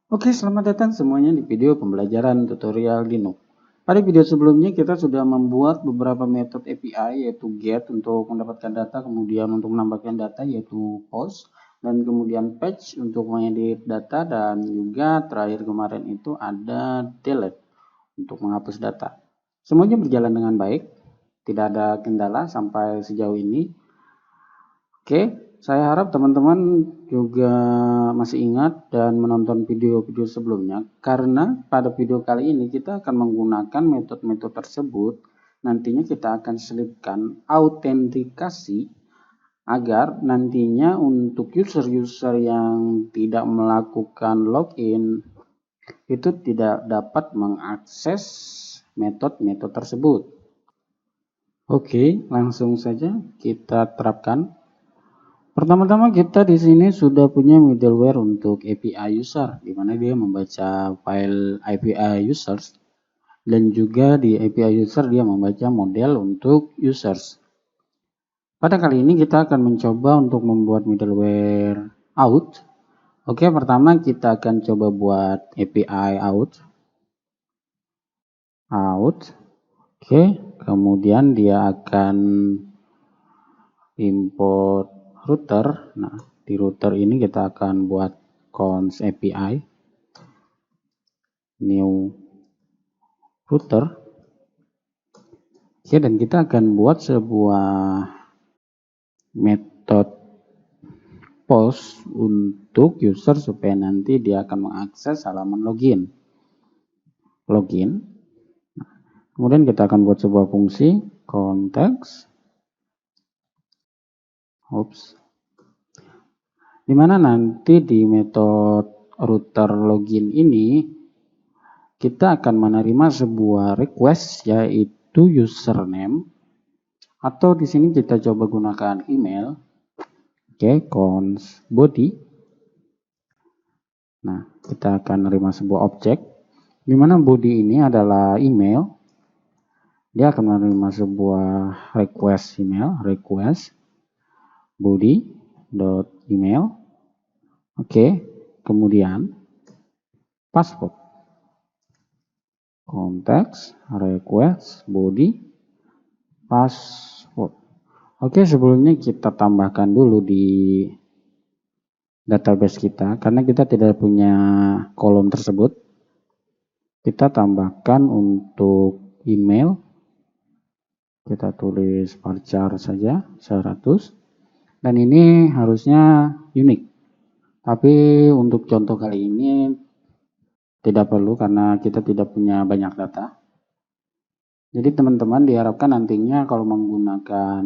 Oke, selamat datang semuanya di video pembelajaran tutorial Linux. Pada video sebelumnya kita sudah membuat beberapa metode API yaitu get untuk mendapatkan data, kemudian untuk menambahkan data yaitu post, dan kemudian fetch untuk mengedit data, dan juga terakhir kemarin itu ada delete untuk menghapus data. Semuanya berjalan dengan baik, tidak ada kendala sampai sejauh ini. Oke, saya harap teman-teman juga masih ingat dan menonton video-video sebelumnya, karena pada video kali ini kita akan menggunakan metode-metode tersebut. Nantinya kita akan selipkan autentikasi agar nantinya untuk user-user yang tidak melakukan login itu tidak dapat mengakses metode-metode tersebut. Oke, langsung saja kita terapkan. Pertama-tama kita di sini sudah punya middleware untuk API user, di mana dia membaca file API users, dan juga di API user dia membaca model untuk users. Pada kali ini kita akan mencoba untuk membuat middleware out. Oke, pertama kita akan coba buat API out. Oke, kemudian dia akan import router. Nah, di router ini kita akan buat const API new router. Oke, dan kita akan buat sebuah metode post untuk user supaya nanti dia akan mengakses halaman login. Kemudian kita akan buat sebuah fungsi context. Dimana nanti di metode router login ini kita akan menerima sebuah request yaitu username, atau di sini kita coba gunakan email. Oke, const body. Nah, kita akan menerima sebuah objek di mana body ini adalah email. Dia akan menerima sebuah request email, request body.email. Oke, kemudian password. Context request body password. Oke, sebelumnya kita tambahkan dulu di database kita, karena kita tidak punya kolom tersebut. Kita tambahkan untuk email, kita tulis varchar saja 100, dan ini harusnya unik. Tapi untuk contoh kali ini tidak perlu karena kita tidak punya banyak data. Jadi teman-teman diharapkan nantinya kalau menggunakan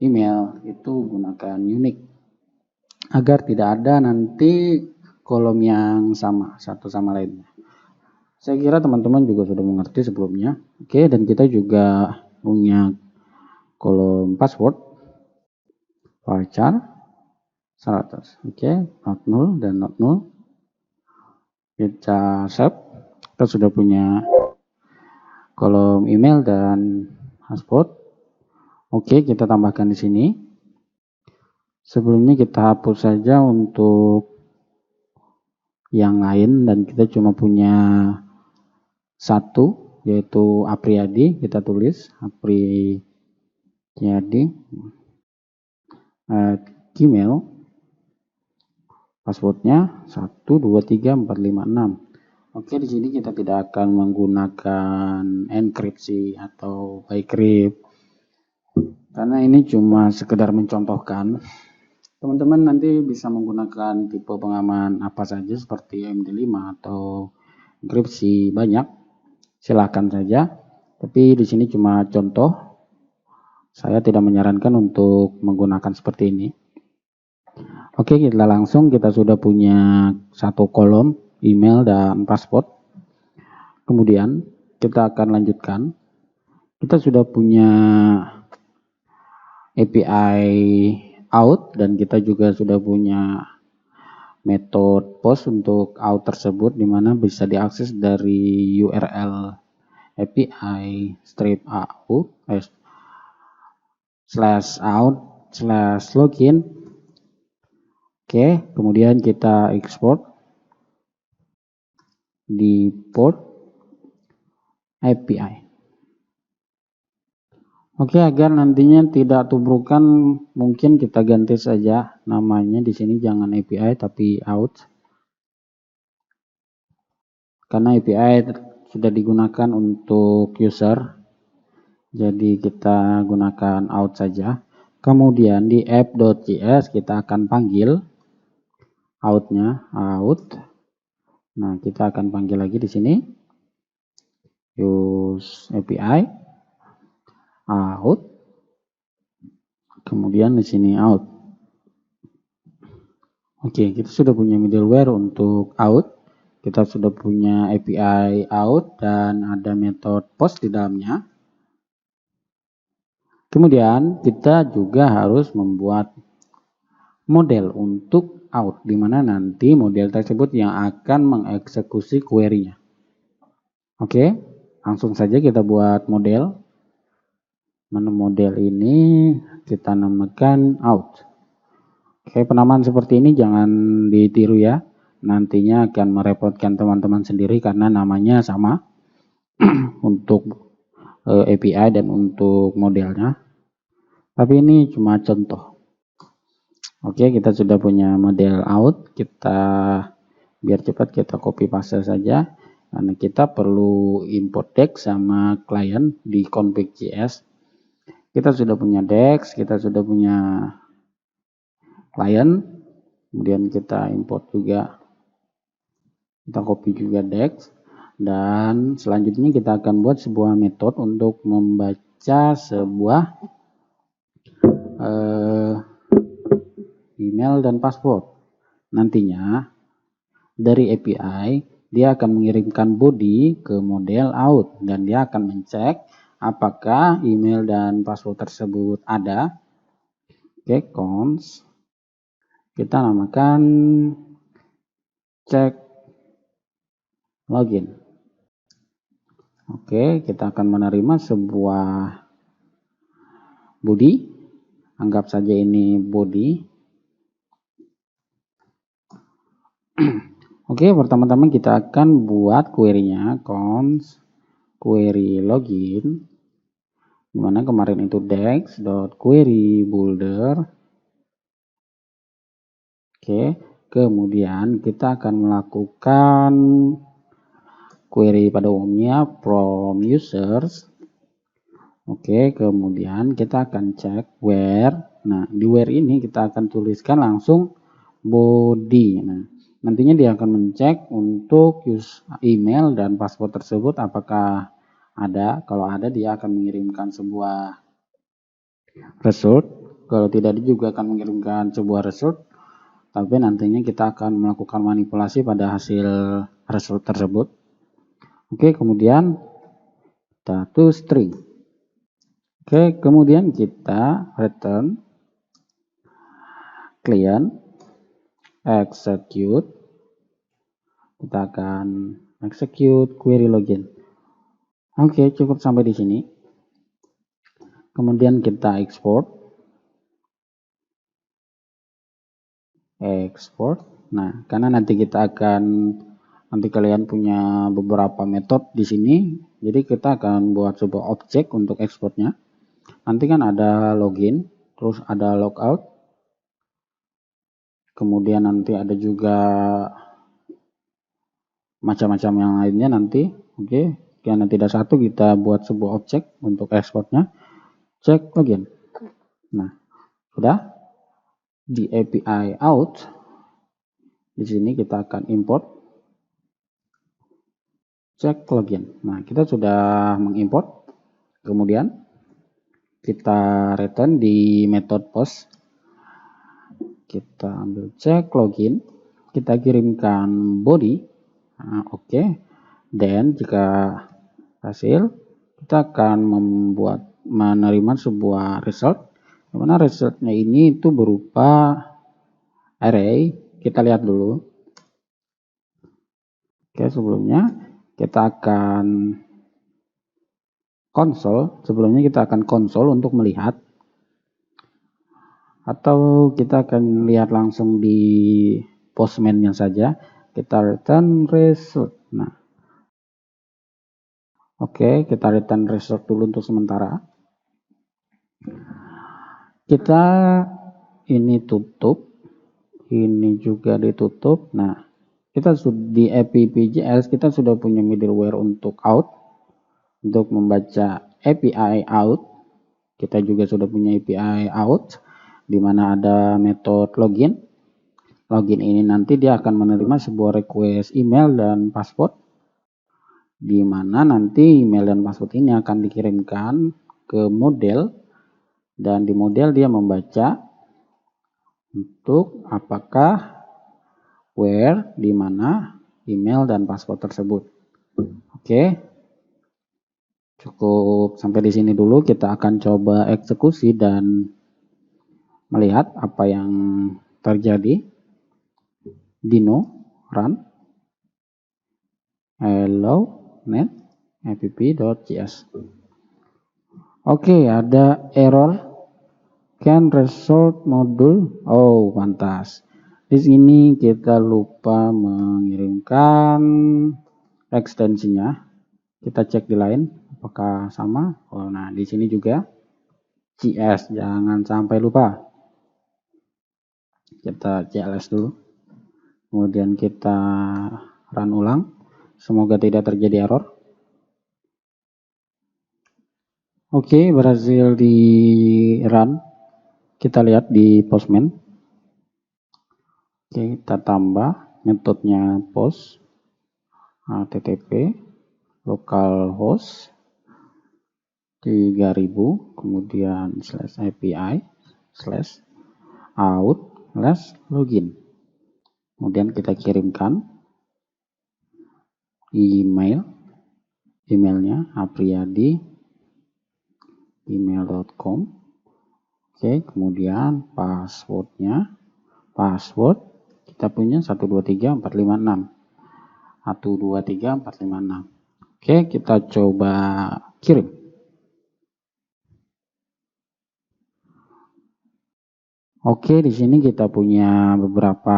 email itu gunakan unique, agar tidak ada nanti kolom yang sama satu sama lainnya. Saya kira teman-teman juga sudah mengerti sebelumnya. Oke, dan kita juga punya kolom password varchar 100. Oke, not null dan not null. Kita save. Kita sudah punya kolom email dan password. Oke, kita tambahkan di sini. Sebelumnya kita hapus saja untuk yang lain dan kita cuma punya satu, yaitu Apriyadi. Kita tulis Apriyadi Gmail. Passwordnya 1234556. Oke, di sini kita tidak akan menggunakan enkripsi atau bcrypt karena ini cuma sekedar mencontohkan. Teman-teman nanti bisa menggunakan tipe pengaman apa saja seperti MD5 atau enkripsi banyak. Silahkan saja. Tapi di sini cuma contoh. Saya tidak menyarankan untuk menggunakan seperti ini. Oke, kita sudah punya satu kolom email dan password. Kemudian kita akan lanjutkan. Kita sudah punya API out dan kita juga sudah punya metode post untuk out tersebut, di mana bisa diakses dari URL API strip out /out/login. Oke, kemudian kita export. di port API. Oke, agar nantinya tidak tubrukan, mungkin kita ganti saja namanya di sini, jangan API tapi out. Karena API sudah digunakan untuk user, jadi kita gunakan out saja. Kemudian di app.js kita akan panggil outnya, out. Nah, kita akan panggil lagi di sini use API out. Kemudian di sini out. Oke, kita sudah punya middleware untuk out. Kita sudah punya API out dan ada metode post di dalamnya. Kemudian kita juga harus membuat model untuk out, di mana nanti model tersebut yang akan mengeksekusi query-nya. Oke, langsung saja kita buat model. Menu model ini kita namakan out. Oke, penamaan seperti ini jangan ditiru ya. Nantinya akan merepotkan teman-teman sendiri karena namanya sama untuk API dan untuk modelnya. Tapi ini cuma contoh. Oke, kita sudah punya model out. Kita biar cepat kita copy paste saja. Karena kita perlu import DEX sama client di config.js. Kita sudah punya DEX, kita sudah punya client. Kemudian kita import juga. Kita copy juga DEX, dan selanjutnya kita akan buat sebuah metode untuk membaca sebuah email dan password. Nantinya dari API dia akan mengirimkan body ke model out dan dia akan mencek apakah email dan password tersebut ada. Oke, cons kita namakan check login. Oke, kita akan menerima sebuah body. Anggap saja ini body. Oke, pertama-tama kita akan buat query-nya, cons query login. Dimana kemarin itu dex.query builder. Oke, kemudian kita akan melakukan query pada umumnya from users. Oke, kemudian kita akan cek where. Nah, di where ini kita akan tuliskan langsung body. Nah, nantinya dia akan mencek untuk email dan password tersebut apakah ada. Kalau ada, dia akan mengirimkan sebuah result. Kalau tidak, dia juga akan mengirimkan sebuah result. Tapi nantinya kita akan melakukan manipulasi pada hasil result tersebut. Oke, kemudian status string. Oke, kemudian kita return client execute. Kita akan execute query login. Oke, cukup sampai di sini. Kemudian kita export. Nah, karena nanti kalian punya beberapa metode di sini, jadi kita akan buat sebuah objek untuk ekspornya. Nanti kan ada login, terus ada logout, kemudian nanti ada juga macam-macam yang lainnya nanti. Oke, karena tidak satu, kita buat sebuah objek untuk ekspornya. Cek login. Nah, sudah di API out. Di sini kita akan import cek login. Nah, kita sudah mengimport. Kemudian kita return di method post. Kita ambil cek login. Kita kirimkan body. Nah, oke. Dan jika hasil, kita akan menerima sebuah result. Dimana resultnya ini itu berupa array. Kita lihat dulu. Oke, sebelumnya kita akan sebelumnya kita akan konsol untuk melihat, atau kita akan lihat langsung di postman-nya saja. Kita return result. Nah, oke, kita return result dulu untuk sementara. Kita ini tutup, ini juga ditutup. Nah, kita di app.js kita sudah punya middleware untuk out, untuk membaca API out. Kita juga sudah punya API out, di mana ada metode login. Login ini nanti dia akan menerima sebuah request email dan password, di mana nanti email dan password ini akan dikirimkan ke model, dan di model dia membaca untuk apakah where, di mana email dan password tersebut. Oke, cukup sampai di sini dulu. Kita akan coba eksekusi dan melihat apa yang terjadi. Dino run hello net app.js. Oke, ada error can result module. Oh, pantas. Di sini kita lupa mengirimkan ekstensinya. Kita cek di lain apakah sama. Oh, nah di sini juga JS, jangan sampai lupa. Kita CLS dulu. Kemudian kita run ulang. Semoga tidak terjadi error. Oke, berhasil di run. Kita lihat di Postman. Oke, kita tambah metodenya post http localhost 3000 kemudian /API/out/login. Kemudian kita kirimkan emailnya apriyadi@gmail.com. Oke, kemudian password kita punya 123456. Oke, kita coba kirim. Oke, di sini kita punya beberapa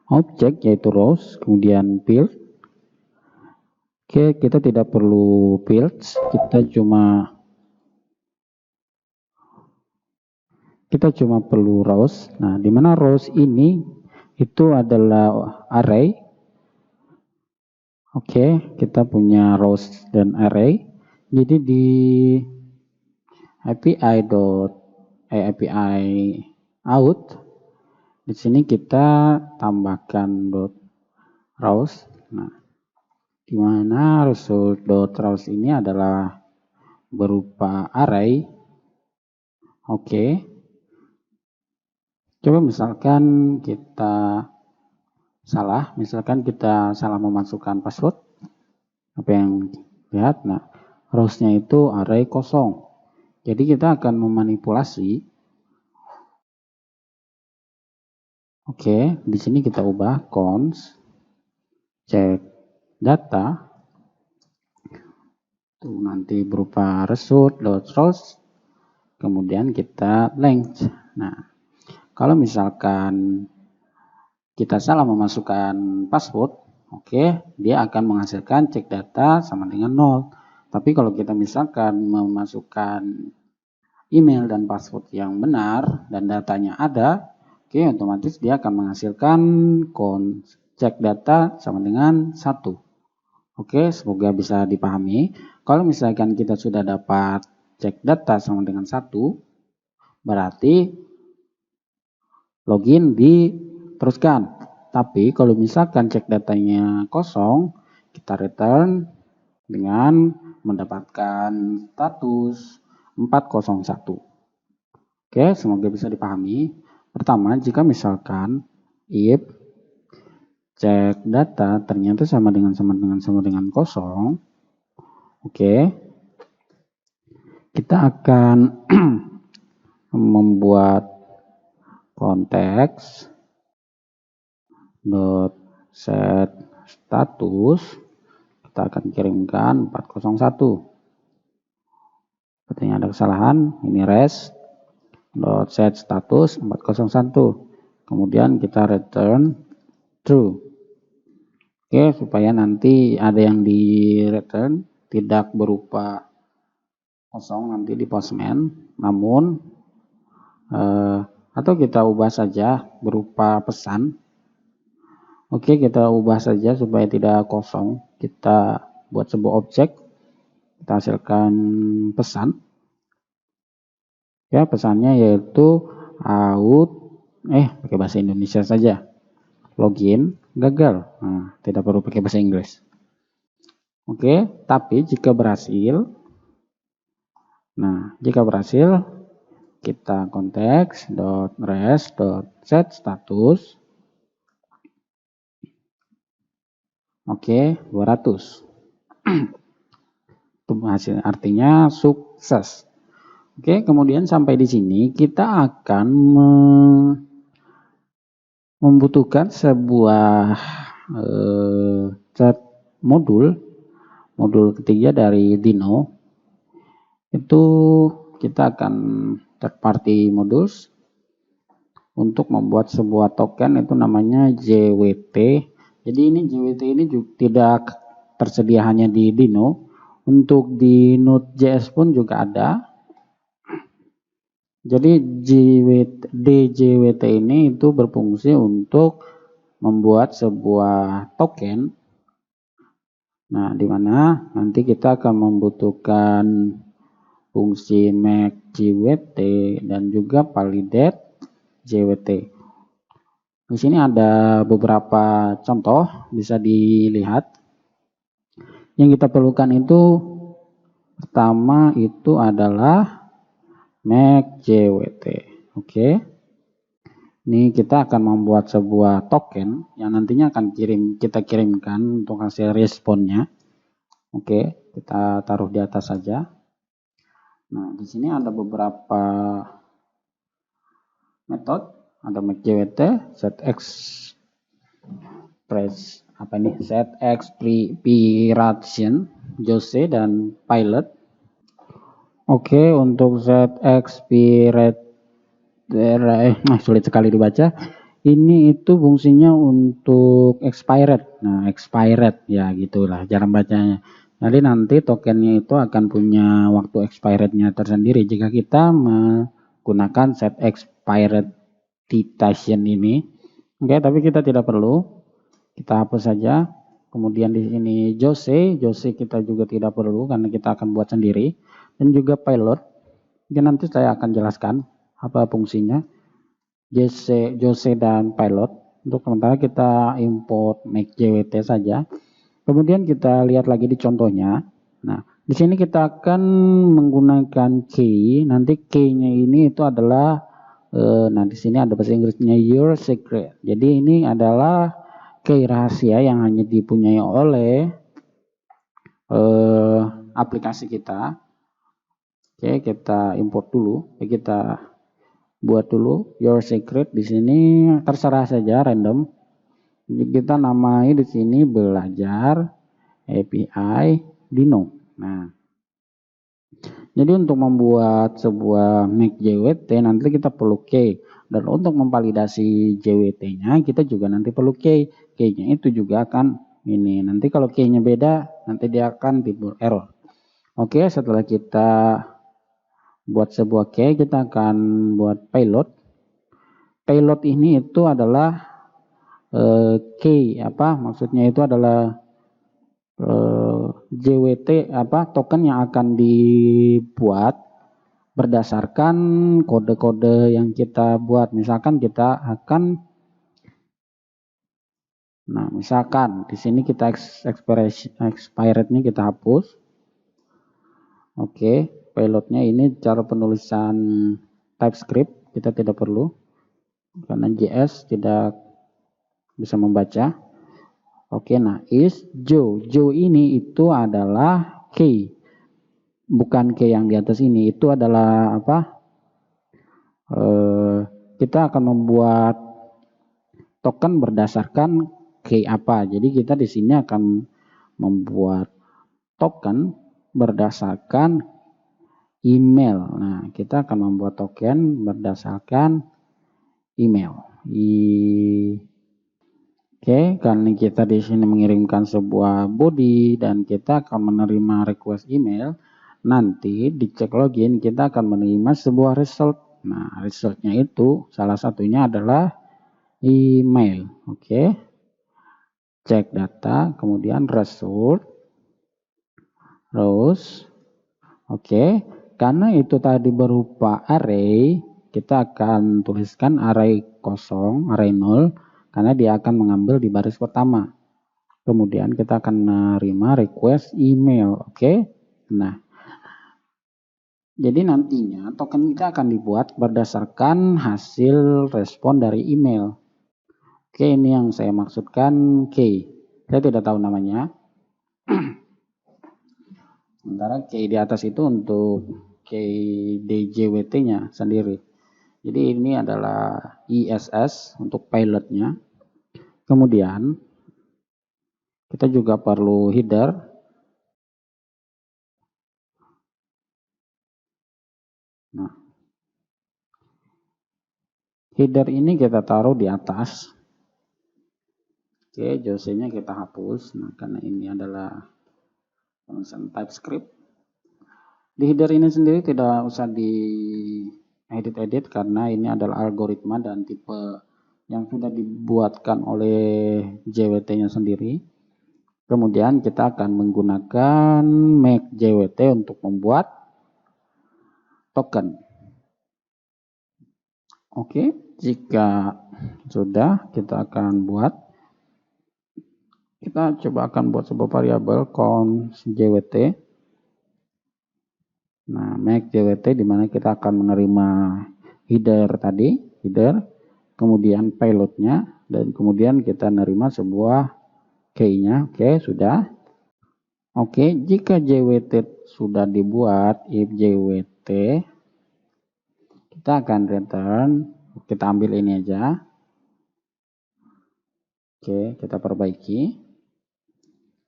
objek, yaitu rows, kemudian field. Oke, kita tidak perlu fields, kita cuma perlu rows. Nah, di mana rows ini itu adalah array. Oke, kita punya rows dan array. Jadi di API out, di sini kita tambahkan rows. Nah, di mana result.rows ini adalah berupa array. Oke, coba misalkan kita salah memasukkan password. Apa yang lihat? Nah, rows-nya itu array kosong. Jadi kita akan memanipulasi. Oke, di sini kita ubah const check data. Tuh nanti berupa result.rows. Kemudian kita length. Nah, kalau misalkan kita salah memasukkan password, oke, dia akan menghasilkan cek data sama dengan 0. Tapi kalau kita misalkan memasukkan email dan password yang benar dan datanya ada, oke, otomatis dia akan menghasilkan cek data sama dengan 1. Oke, semoga bisa dipahami. Kalau misalkan kita sudah dapat cek data sama dengan 1, berarti login diteruskan. Tapi kalau misalkan cek datanya kosong, kita return dengan mendapatkan status 401. Oke, semoga bisa dipahami. Pertama, jika misalkan if cek data ternyata sama dengan kosong, oke, kita akan membuat konteks set status, kita akan kirimkan 401. Sepertinya ada kesalahan, ini res.set status 401. Kemudian kita return true. Oke, supaya nanti ada yang di return tidak berupa kosong nanti di postman, namun atau kita ubah saja berupa pesan. Oke, kita ubah saja supaya tidak kosong. Kita buat sebuah objek, kita hasilkan pesan. Ya, pesannya yaitu pakai bahasa Indonesia saja. Login gagal. Nah, tidak perlu pakai bahasa Inggris. Oke, tapi jika berhasil, kita konteks.res.set status. Oke, 200. Itu hasil, artinya sukses. Oke, kemudian sampai di sini kita akan membutuhkan sebuah modul ketiga dari Dino. Itu kita akan third party modules untuk membuat sebuah token, itu namanya JWT. Jadi ini JWT ini juga tidak tersedia hanya di Dino, untuk di Node.js pun juga ada. Jadi DJWT ini itu berfungsi untuk membuat sebuah token. Nah, di mana nanti kita akan membutuhkan fungsi make JWT dan juga validate JWT. Di sini ada beberapa contoh bisa dilihat. Yang kita perlukan itu pertama itu adalah make JWT. Oke. Ini kita akan membuat sebuah token yang nantinya akan kita kirimkan untuk hasil responnya. Oke, kita taruh di atas saja. Nah, di sini ada beberapa metode, ada make JWT, set expiration, Jose dan pilot. Oke, untuk set expired sulit sekali dibaca. Ini itu fungsinya untuk expired. Nah, expired ya gitulah cara bacanya. Jadi nanti tokennya itu akan punya waktu expirednya tersendiri jika kita menggunakan set expired citation ini. Oke, tapi kita tidak perlu. Kita hapus saja. Kemudian di sini Jose kita juga tidak perlu karena kita akan buat sendiri. Dan juga pilot. Jadi nanti saya akan jelaskan apa fungsinya. Jose dan pilot. Untuk sementara kita import make JWT saja. Kemudian kita lihat lagi di contohnya. Nah, di sini kita akan menggunakan key. Nanti key-nya ini itu adalah di sini ada bahasa Inggrisnya your secret. Jadi ini adalah key rahasia yang hanya dipunyai oleh aplikasi kita. Oke, kita import dulu. Kita buat dulu your secret. Di sini terserah saja random. Jadi kita namai di sini belajar API Dino. Nah, jadi untuk membuat sebuah make JWT nanti kita perlu key, dan untuk memvalidasi JWT-nya kita juga nanti perlu key. Key-nya itu juga akan ini. Nanti kalau key-nya beda, nanti dia akan timbul error. Oke, setelah kita buat sebuah key, kita akan buat payload. Payload ini itu adalah key, maksudnya itu adalah JWT token yang akan dibuat berdasarkan kode-kode yang kita buat. Misalkan kita akan misalkan di sini kita expired-nya kita hapus. Oke, payload-nya ini cara penulisan TypeScript kita tidak perlu karena JS tidak bisa membaca. Oke, nah is Joe ini itu adalah key, bukan key yang di atas ini. Itu adalah kita akan membuat token berdasarkan key apa. Jadi kita di sini akan membuat token berdasarkan email. Nah, kita akan membuat token berdasarkan email. Oke, karena kita di sini mengirimkan sebuah body dan kita akan menerima request email, nanti di cek login kita akan menerima sebuah result. Nah, resultnya itu salah satunya adalah email. Oke, cek data, kemudian result, rows. Oke, karena itu tadi berupa array, kita akan tuliskan array kosong, array 0, karena dia akan mengambil di baris pertama. Kemudian kita akan menerima request email. Oke. Nah, jadi nantinya token kita akan dibuat berdasarkan hasil respon dari email. Oke, ini yang saya maksudkan key. Saya tidak tahu namanya. Sementara key di atas itu untuk key DJWT-nya sendiri. Jadi ini adalah ISS untuk pilotnya. Kemudian kita juga perlu header. Nah, header ini kita taruh di atas. Oke, JOC-nya kita hapus. Nah, karena ini adalah tulisan TypeScript. Di header ini sendiri tidak usah di edit-edit karena ini adalah algoritma dan tipe yang sudah dibuatkan oleh JWT-nya sendiri. Kemudian kita akan menggunakan make JWT untuk membuat token. Oke, jika sudah kita akan buat, kita coba akan buat sebuah variabel const JWT. Nah, make JWT di mana kita akan menerima header tadi, header, kemudian payloadnya, dan kemudian kita menerima sebuah key-nya. Oke, sudah. Oke, jika JWT sudah dibuat, if JWT, kita akan return, kita ambil ini aja. Oke, kita perbaiki.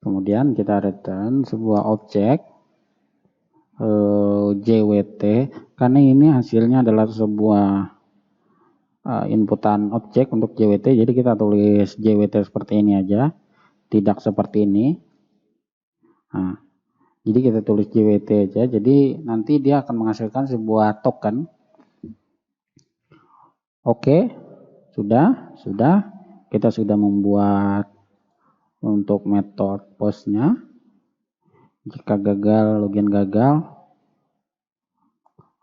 Kemudian kita return sebuah objek JWT, karena ini hasilnya adalah sebuah inputan objek untuk JWT, jadi kita tulis JWT seperti ini aja, tidak seperti ini. Nah, jadi kita tulis JWT aja, jadi nanti dia akan menghasilkan sebuah token. Oke, sudah, kita sudah membuat untuk metode postnya. Jika gagal, login gagal.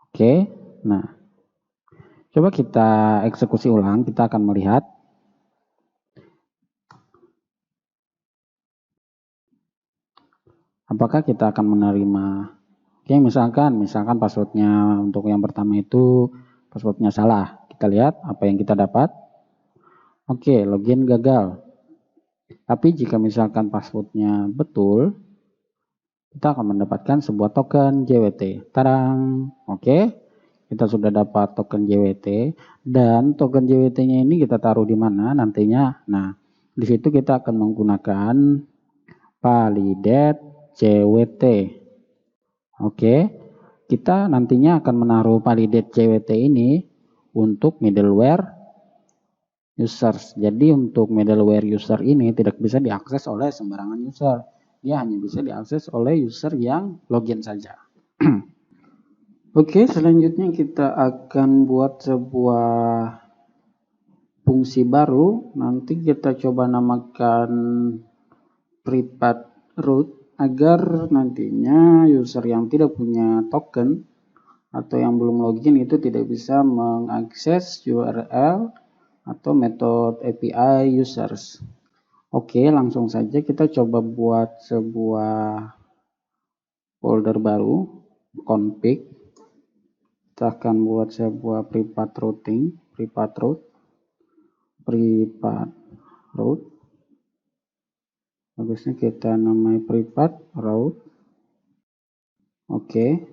Oke, nah coba kita eksekusi ulang, kita akan melihat. Apakah kita akan menerima. Oke, misalkan passwordnya untuk yang pertama itu passwordnya salah. Kita lihat apa yang kita dapat. Oke, login gagal. Tapi jika misalkan passwordnya betul, kita akan mendapatkan sebuah token JWT. Tadang. Oke, kita sudah dapat token JWT, dan token JWT-nya ini kita taruh di mana nantinya. Nah, di situ kita akan menggunakan validate JWT. Oke, kita nantinya akan menaruh validate JWT ini untuk middleware users. Jadi untuk middleware user ini tidak bisa diakses oleh sembarangan user. Dia hanya bisa diakses oleh user yang login saja. Oke, selanjutnya kita akan buat sebuah fungsi baru. Nanti kita coba namakan private root agar nantinya user yang tidak punya token atau yang belum login itu tidak bisa mengakses URL atau metode API users. Oke, langsung saja kita coba buat sebuah folder baru, config. Kita akan buat sebuah private root. Bagusnya kita namai private root. Oke.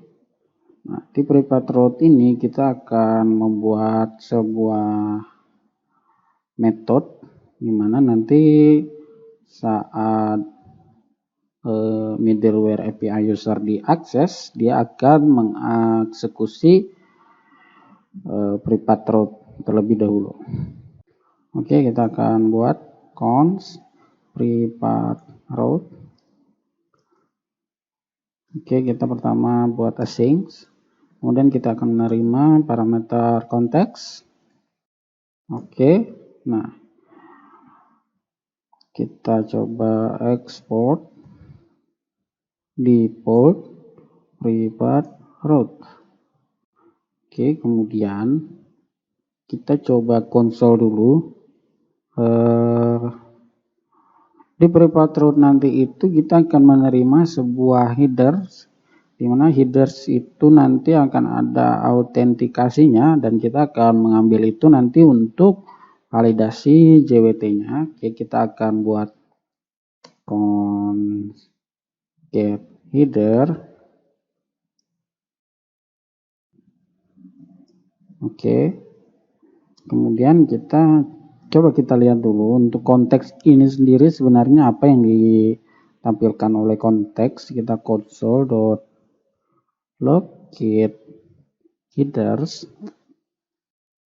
Nah, di private root ini kita akan membuat sebuah metode di mana nanti saat middleware API user diakses, dia akan mengeksekusi private root terlebih dahulu. Oke, kita akan buat const private root. Oke, kita pertama buat async, kemudian kita akan menerima parameter konteks. Oke, nah kita coba export default private root. Oke, kemudian kita coba konsol dulu. Di private root nanti itu kita akan menerima sebuah headers, di mana headers itu nanti akan ada autentikasinya dan kita akan mengambil itu nanti untuk validasi JWT-nya. Oke, kita akan buat const get header. Oke, kemudian kita coba kita lihat dulu untuk konteks ini sendiri sebenarnya apa yang ditampilkan oleh konteks. Kita console.log get headers.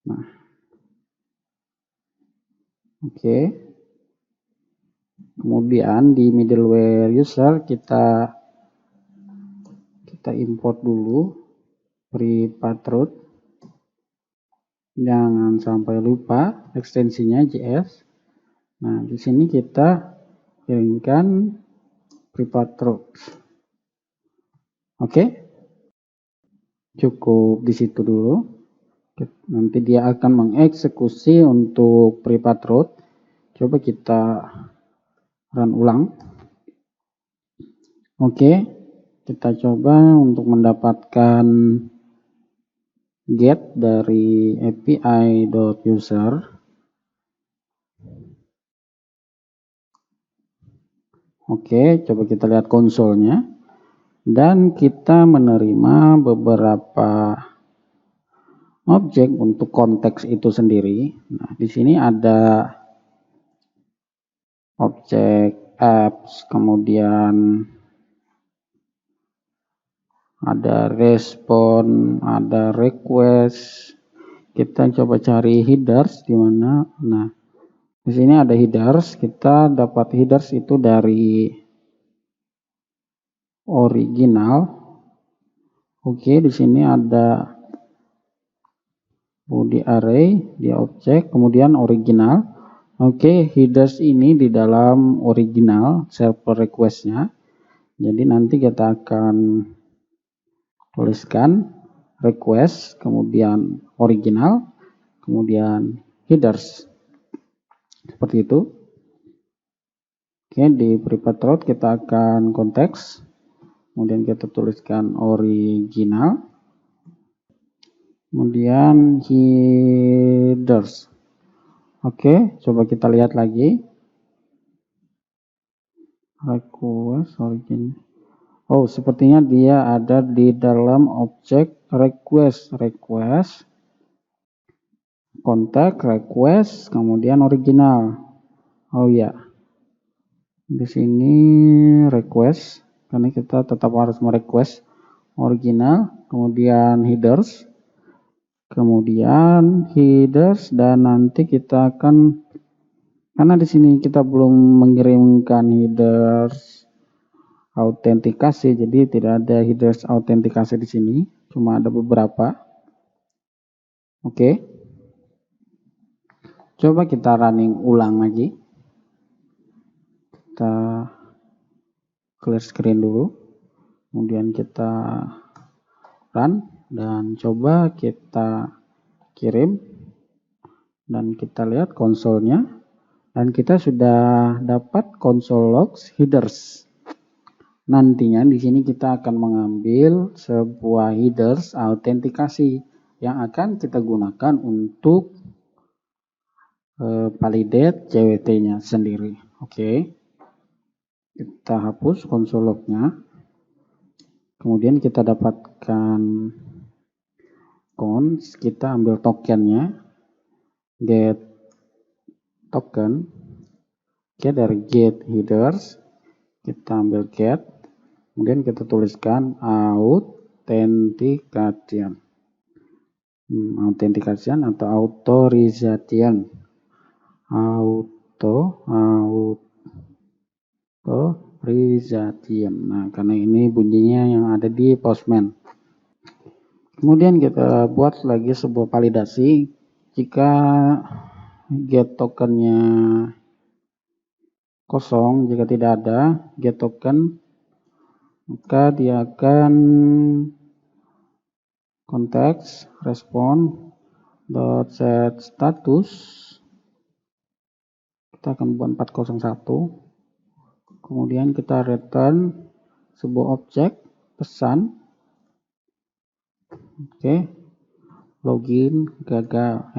Nah, oke. Kemudian di middleware user kita import dulu private root. Jangan sampai lupa ekstensinya JS. Nah, di sini kita kirimkan private root. Oke. Cukup di situ dulu. Nanti dia akan mengeksekusi untuk private root. Coba kita run ulang. Oke. Kita coba untuk mendapatkan get dari api.user. Oke, coba kita lihat konsolnya. Dan kita menerima beberapa objek untuk konteks itu sendiri. Nah, di sini ada objek apps, kemudian ada respon, ada request. Kita coba cari headers di mana. Nah, di sini ada headers. Kita dapat headers itu dari original. Oke, di sini ada body array di objek, kemudian original. Oke, headers ini di dalam original server requestnya. Jadi nanti kita akan tuliskan request, kemudian original, kemudian headers. Seperti itu. Oke, di private root kita akan konteks, kemudian kita tuliskan original, kemudian headers. Oke, coba kita lihat lagi. Request origin. Oh, sepertinya dia ada di dalam objek request, kontak, request, kemudian original. Oh ya, di sini request, karena kita tetap harus merequest original, kemudian headers, dan nanti kita akan, karena di sini kita belum mengirimkan headers autentikasi, jadi tidak ada headers autentikasi di sini, cuma ada beberapa. Oke, coba kita running ulang lagi. Kita clear screen dulu, kemudian kita run dan coba kita kirim, dan kita lihat konsolnya, dan kita sudah dapat console logs headers. Nantinya di sini kita akan mengambil sebuah headers autentikasi yang akan kita gunakan untuk validate JWT-nya sendiri. Oke. Kita hapus console log-nya. Kemudian kita dapatkan const, kita ambil tokennya, get token. Oke, dari get headers kita ambil get, kemudian kita tuliskan authentication, authentication atau authorization, authorization. Nah, karena ini bunyinya yang ada di Postman. Kemudian kita buat lagi sebuah validasi. Jika get tokennya kosong, jika tidak ada get token, maka dia akan konteks respon set status. Kita akan buat 401. Kemudian kita return sebuah objek pesan. Oke, login gagal.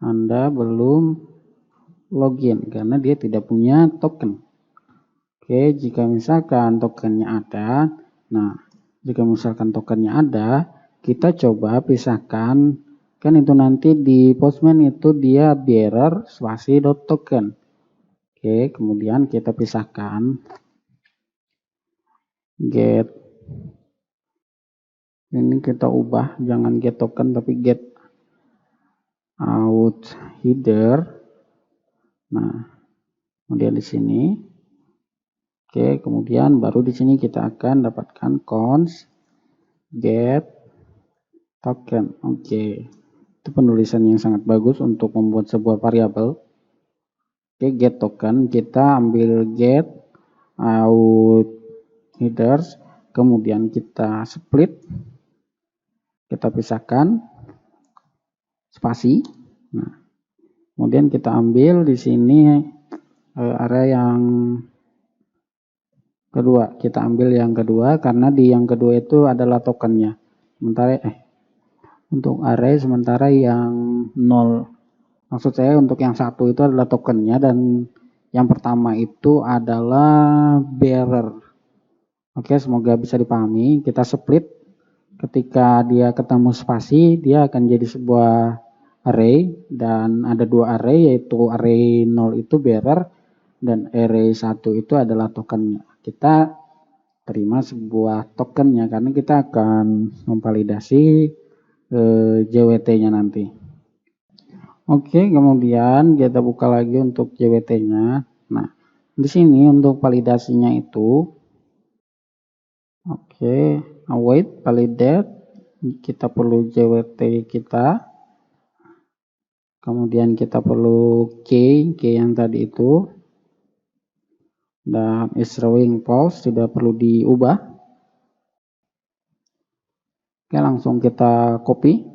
Anda belum login karena dia tidak punya token. Oke, jika misalkan tokennya ada, jika misalkan tokennya ada, kita coba pisahkan. Kan itu nanti di Postman itu dia bearer spasi.token. Oke, kemudian kita pisahkan get. Ini kita ubah, jangan get token tapi get out header. Nah, kemudian di sini. Oke, kemudian baru di sini kita akan dapatkan const get token. Oke. Itu penulisan yang sangat bagus untuk membuat sebuah variabel. Oke, get token, kita ambil get out headers, kemudian kita split, kita pisahkan spasi. Nah, kemudian kita ambil di sini area yang kedua, kita ambil yang kedua karena di yang kedua itu adalah tokennya. Sementara untuk array sementara yang 0, maksud saya untuk yang satu itu adalah tokennya dan yang pertama itu adalah bearer. Oke, semoga bisa dipahami. Kita split, ketika dia ketemu spasi dia akan jadi sebuah array dan ada dua array, yaitu array 0 itu bearer dan array 1 itu adalah tokennya. Kita terima sebuah tokennya karena kita akan memvalidasi JWT-nya nanti. Oke, kemudian kita buka lagi untuk JWT-nya. Nah, di sini untuk validasinya itu, await validate, kita perlu JWT kita. Kemudian kita perlu key yang tadi itu. Dan is showing false, tidak perlu diubah. Oke, langsung kita copy.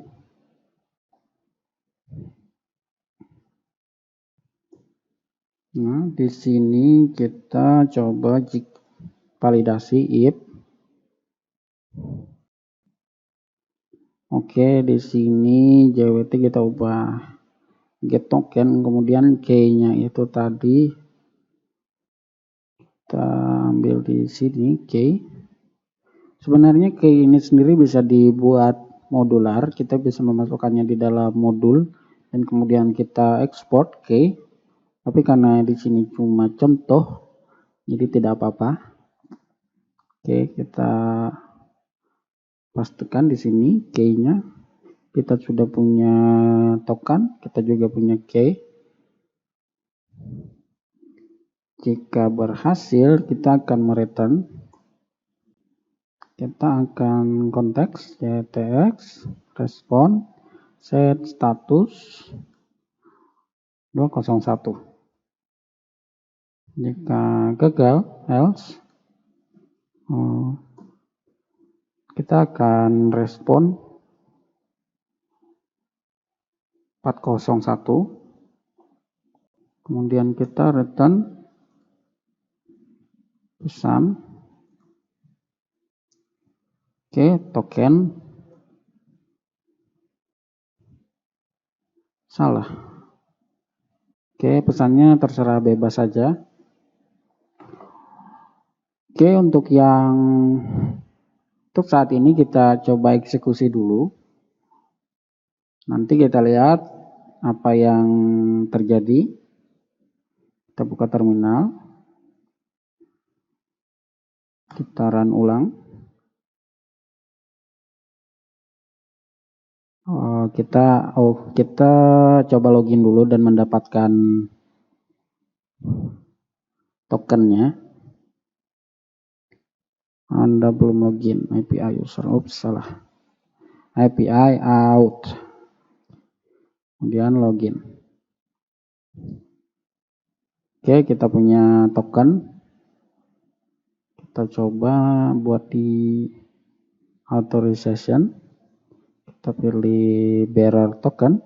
Nah, di sini kita coba validasi if. Oke, di sini JWT kita ubah get token, kemudian key-nya itu tadi kita ambil di sini key. Sebenarnya key ini sendiri bisa dibuat modular, kita bisa memasukkannya di dalam modul dan kemudian kita ekspor key. Tapi karena di sini cuma contoh, jadi tidak apa-apa. Oke, kita pastikan di sini key-nya. Kita sudah punya token, kita juga punya key. Jika berhasil, kita akan mereturn. Kita akan konteks ctx respon set status 201. Jika gagal else, kita akan respon 401. Kemudian kita return pesan. Oke, token salah. Oke, pesannya terserah bebas saja. Oke, untuk saat ini kita coba eksekusi dulu. Nanti kita lihat apa yang terjadi. Kita buka terminal. Kita run ulang. Kita coba login dulu dan mendapatkan tokennya. Anda belum login API user. Oops, salah. API out. Kemudian login. Oke, kita punya token. Kita coba buat di authorization. Kita pilih bearer token.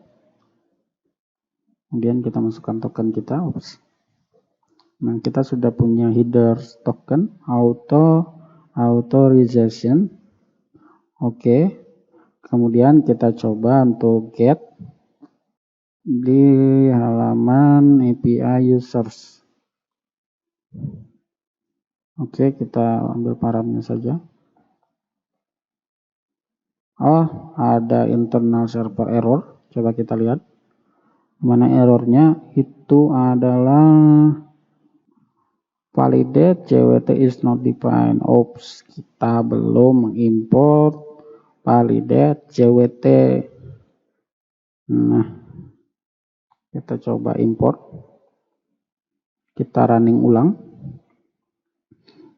Kemudian kita masukkan token kita. Oops. Nah, kita sudah punya header token authorization. Oke. Kemudian kita coba untuk get di halaman API users. Oke, kita ambil paramnya saja. Oh, ada internal server error. Coba kita lihat. Mana errornya? Itu adalah validate JWT is not defined. Oops, kita belum mengimport validate JWT. Nah, kita coba import. Kita running ulang.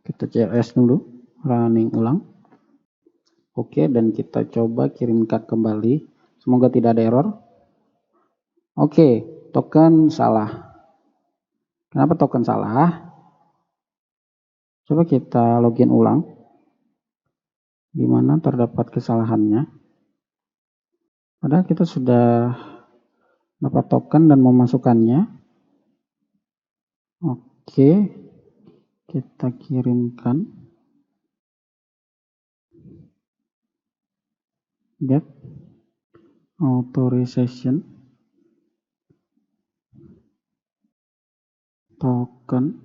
Kita CLS dulu, running ulang. Oke, dan kita coba kirimkan kembali. Semoga tidak ada error. Oke, token salah. Kenapa token salah? Coba kita login ulang. Di mana terdapat kesalahannya. Padahal kita sudah dapat token dan memasukkannya. Oke, kita kirimkan. Get authorization token.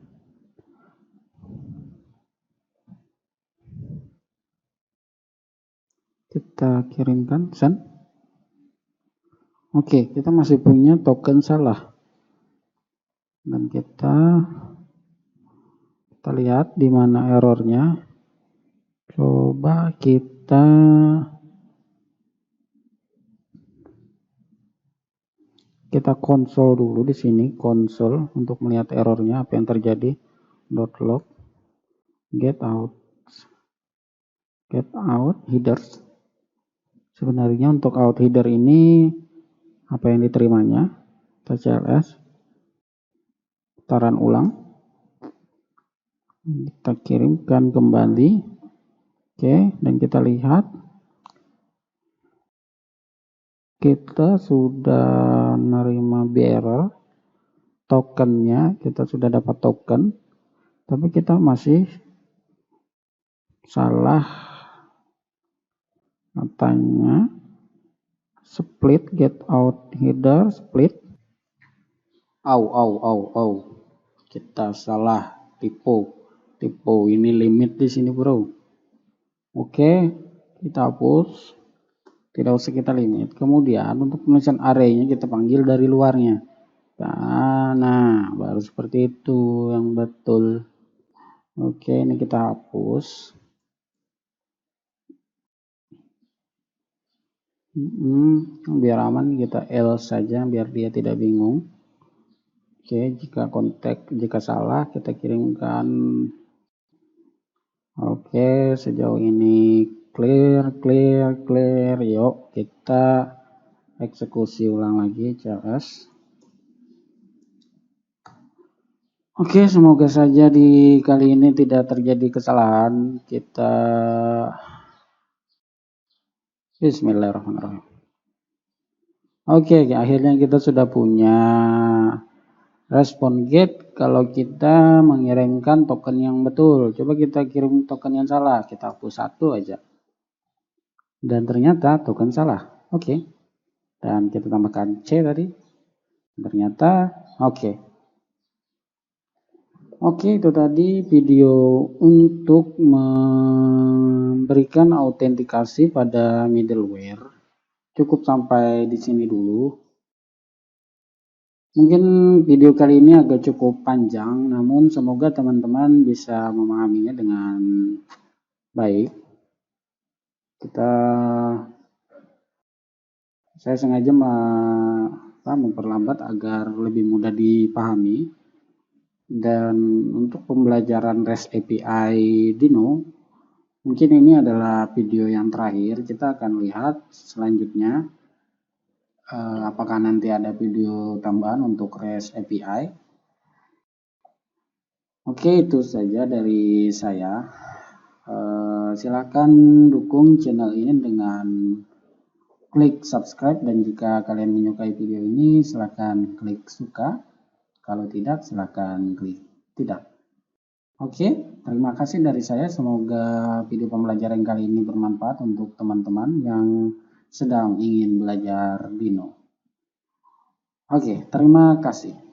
Kita kirimkan send. Oke, kita masih punya token salah. Dan kita lihat di mana errornya. Coba kita konsol dulu di sini, konsol untuk melihat errornya apa yang terjadi. .log get out headers. Sebenarnya untuk out header ini apa yang diterimanya? Kita CLS, kita run ulang, kita kirimkan kembali. Oke, dan kita lihat kita sudah menerima bearer tokennya, kita sudah dapat token, tapi kita masih salah, katanya split get out header split. Kita salah, tipe ini limit di sini bro. Oke, kita hapus, tidak usah kita limit. Kemudian untuk penulisan arraynya kita panggil dari luarnya. Nah, baru seperti itu yang betul. Oke, ini kita hapus. Biar aman kita else saja biar dia tidak bingung. Oke, jika salah kita kirimkan. Oke, sejauh ini clear. Yuk kita eksekusi ulang lagi CLS. Oke, semoga saja di kali ini tidak terjadi kesalahan. Kita Bismillahirrahmanirrahim. Oke, akhirnya kita sudah punya respon get kalau kita mengirimkan token yang betul. Coba kita kirim token yang salah, kita hapus satu aja. Dan ternyata token salah. Oke. Dan kita tambahkan C tadi. Ternyata oke. Oke, itu tadi video untuk memberikan autentikasi pada middleware. Cukup sampai di sini dulu. Mungkin video kali ini agak cukup panjang, namun semoga teman-teman bisa memahaminya dengan baik. Saya sengaja memperlambat agar lebih mudah dipahami. Dan untuk pembelajaran REST API Dino, mungkin ini adalah video yang terakhir. Kita akan lihat selanjutnya apakah nanti ada video tambahan untuk REST API. Oke, itu saja dari saya. Silakan dukung channel ini dengan klik subscribe, dan jika kalian menyukai video ini silakan klik suka. Kalau tidak, silakan klik tidak. Oke, terima kasih dari saya. Semoga video pembelajaran kali ini bermanfaat untuk teman-teman yang sedang ingin belajar Dino. Oke, terima kasih.